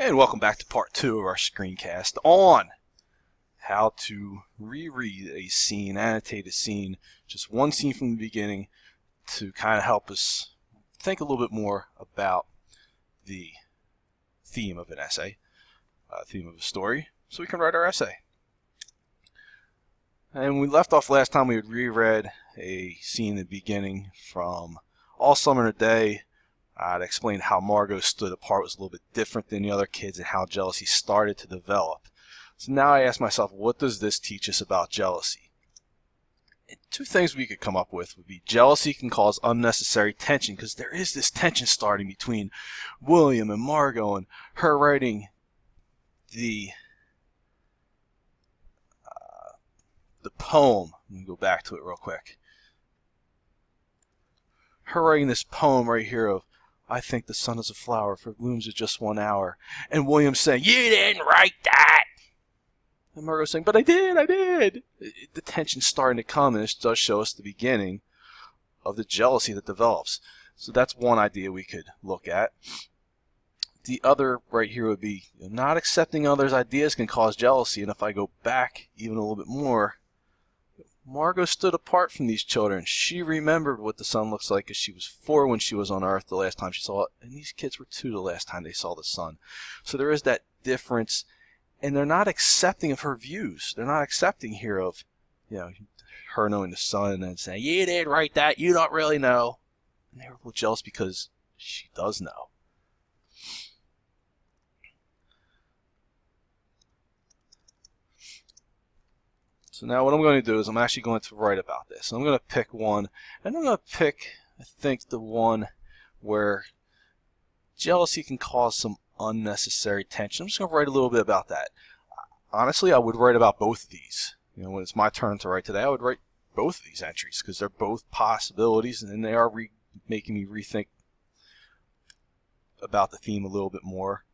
And welcome back to part 2 of our screencast on how to reread a scene, annotate a scene, just one scene from the beginning to kind of help us think a little bit more about the theme of an essay, theme of a story, so we can write our essay. And we left off last time we had reread a scene in the beginning from All Summer in a Day. I'd explained how Margot stood apart was a little bit different than the other kids and how jealousy started to develop. So now I ask myself, what does this teach us about jealousy? And two things we could come up with would be jealousy can cause unnecessary tension, because there is this tension starting between William and Margot and her writing the poem. Let me go back to it real quick. Her writing this poem right here of, I think the sun is a flower, for it blooms at just 1 hour. And William saying, you didn't write that! And Margot saying, but I did! The tension's starting to come, and this does show us the beginning of the jealousy that develops. So that's one idea we could look at. The other right here would be, not accepting others' ideas can cause jealousy, and if I go back even a little bit more, Margot stood apart from these children. She remembered what the sun looks like as she was 4 when she was on Earth the last time she saw it, and these kids were 2 the last time they saw the sun. So there is that difference, and they're not accepting of her views. They're not accepting here of, her knowing the sun and then saying, you didn't write that, you don't really know. And they're a little jealous because she does know. So now what I'm going to do is I'm actually going to write about this. I'm going to pick one, and I'm going to pick, I think, the one where jealousy can cause some unnecessary tension. I'm just going to write a little bit about that. Honestly, I would write about both of these. When it's my turn to write today, I would write both of these entries because they're both possibilities, and they are making me rethink about the theme a little bit more.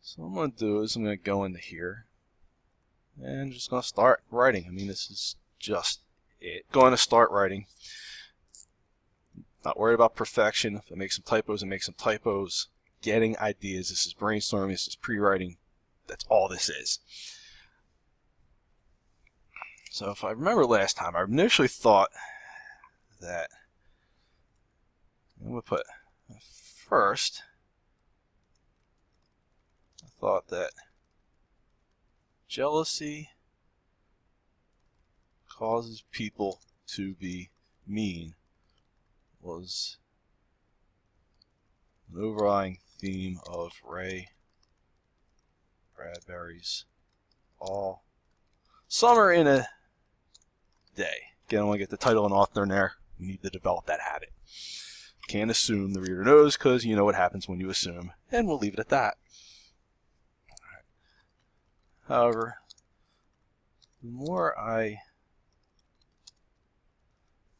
So what I'm going to do is I'm going to go into here and I'm just going to start writing. This is just it. Going to start writing. Not worried about perfection. If I make some typos, I make some typos. Getting ideas. This is brainstorming. This is pre-writing. That's all this is. So if I remember last time, I initially thought that I'm going to put first. Thought that jealousy causes people to be mean was an overlying theme of Ray Bradbury's All Summer in a Day. Again, I want to get the title and author in there. We need to develop that habit. Can't assume the reader knows, because you know what happens when you assume, and we'll leave it at that. However, the more I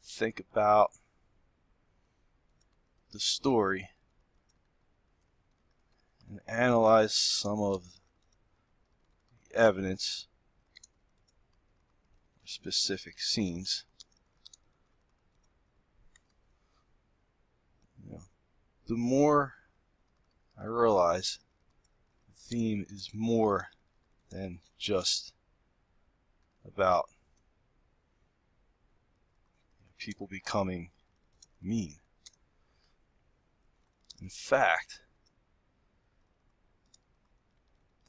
think about the story and analyze some of the evidence for specific scenes, the more I realize the theme is more than just about people becoming mean. In fact,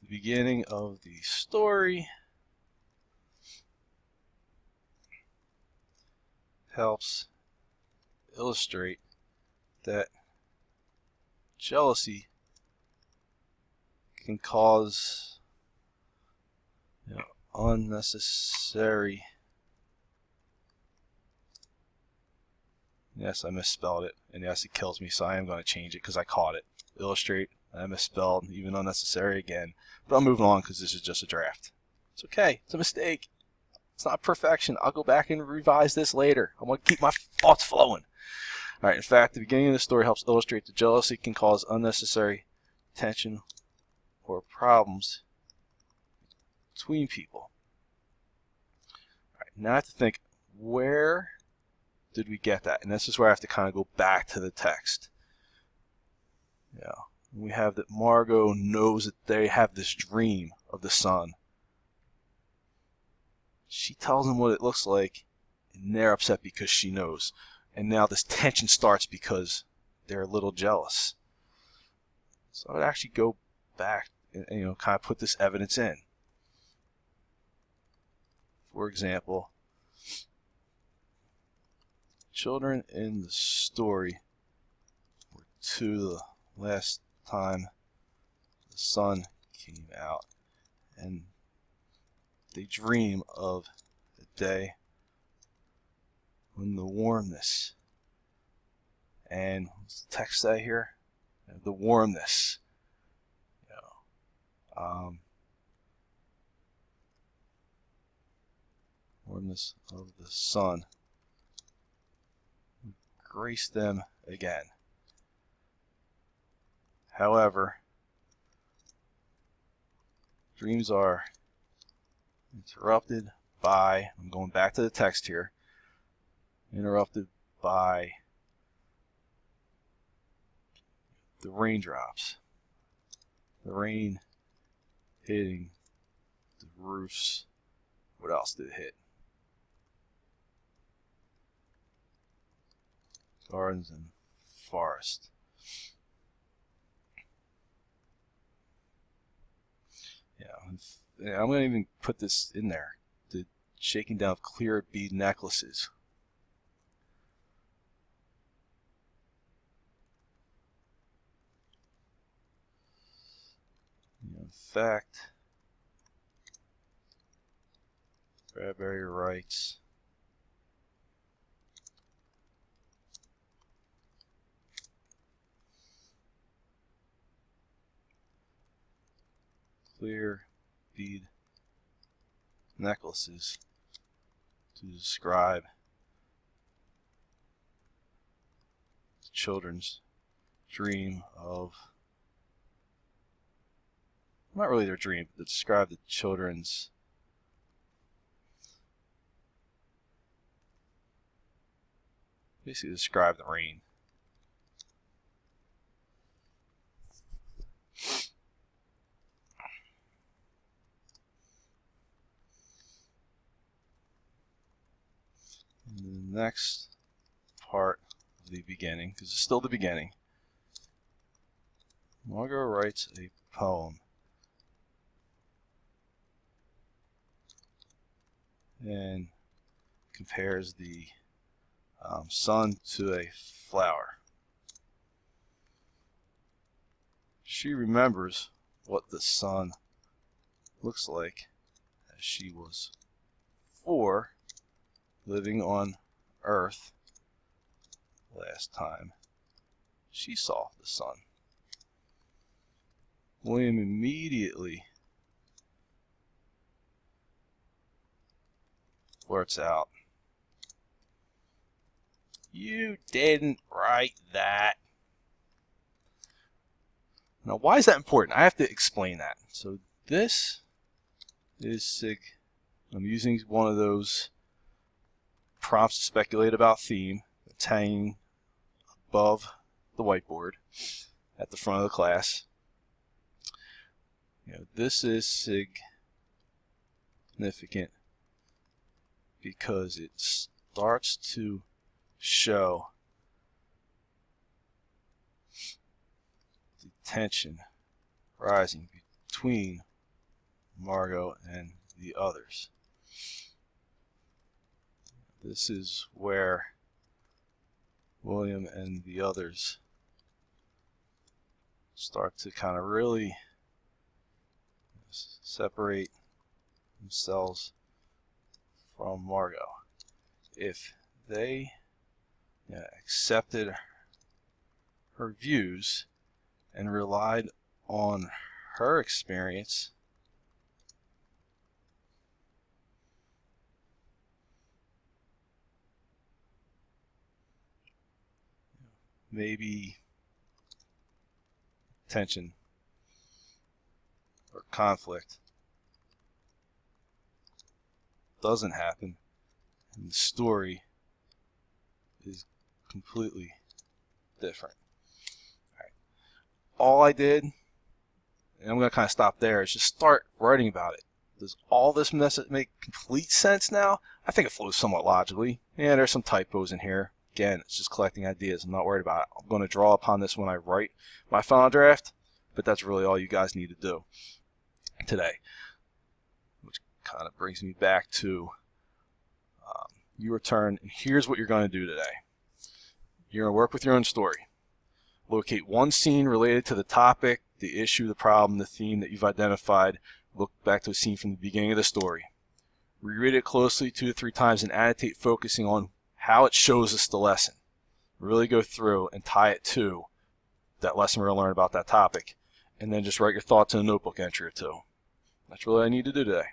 the beginning of the story helps illustrate that jealousy can cause unnecessary. Yes, I misspelled it, and yes, it kills me, so I am going to change it because I caught it. Illustrate, I misspelled, even unnecessary again. But I'm moving on because this is just a draft. It's okay, it's a mistake. It's not perfection. I'll go back and revise this later. I want to keep my thoughts flowing. Alright, in fact, the beginning of the story helps illustrate that jealousy can cause unnecessary tension or problems between people. Alright, now I have to think, where did we get that? And this is where I have to kind of go back to the text. Yeah, we have that Margot knows that they have this dream of the sun. She tells them what it looks like, and they're upset because she knows. And now this tension starts because they're a little jealous. So I would actually go back and kind of put this evidence in. For example, children in the story were two the last time the sun came out, and they dream of the day when the warmness, and what's the text say here? The warmness, warmness of the sun grace them again. However, dreams are interrupted by, I'm going back to the text here, interrupted by the raindrops, the rain hitting the roofs. What else did it hit? Gardens and forest. Yeah, I'm going to even put this in there. The shaking down of clear bead necklaces. In fact, Bradbury writes, clear bead necklaces to describe the children's dream of, not really their dream, but to describe the children's basically describe the rain. And the next part of the beginning, because it's still the beginning, Margot writes a poem and compares the sun to a flower. She remembers what the sun looks like as she was 4, living on Earth last time she saw the sun. William immediately blurts out, "You didn't write that." Now, why is that important? I have to explain that. So this is SIG. I'm using one of those prompts to speculate about theme that's hanging above the whiteboard at the front of the class. This is significant because it starts to show the tension rising between Margot and the others. This is where William and the others start to kind of really separate themselves from Margot. If they accepted her views and relied on her experience, maybe tension or conflict doesn't happen, and the story is completely different. All I did, and I'm going to kind of stop there, is just start writing about it. Does all this mess make complete sense now? I think it flows somewhat logically. Yeah, there's some typos in here. Again, it's just collecting ideas. I'm not worried about it. I'm going to draw upon this when I write my final draft, but that's really all you guys need to do today. Which kind of brings me back to your turn. And here's what you're going to do today. You're going to work with your own story. Locate one scene related to the topic, the issue, the problem, the theme that you've identified. Look back to a scene from the beginning of the story. Reread it closely 2 to 3 times and annotate, focusing on how it shows us the lesson. Really go through and tie it to that lesson we're going to learn about that topic. And then just write your thoughts in a notebook entry or 2. That's really all I need to do today.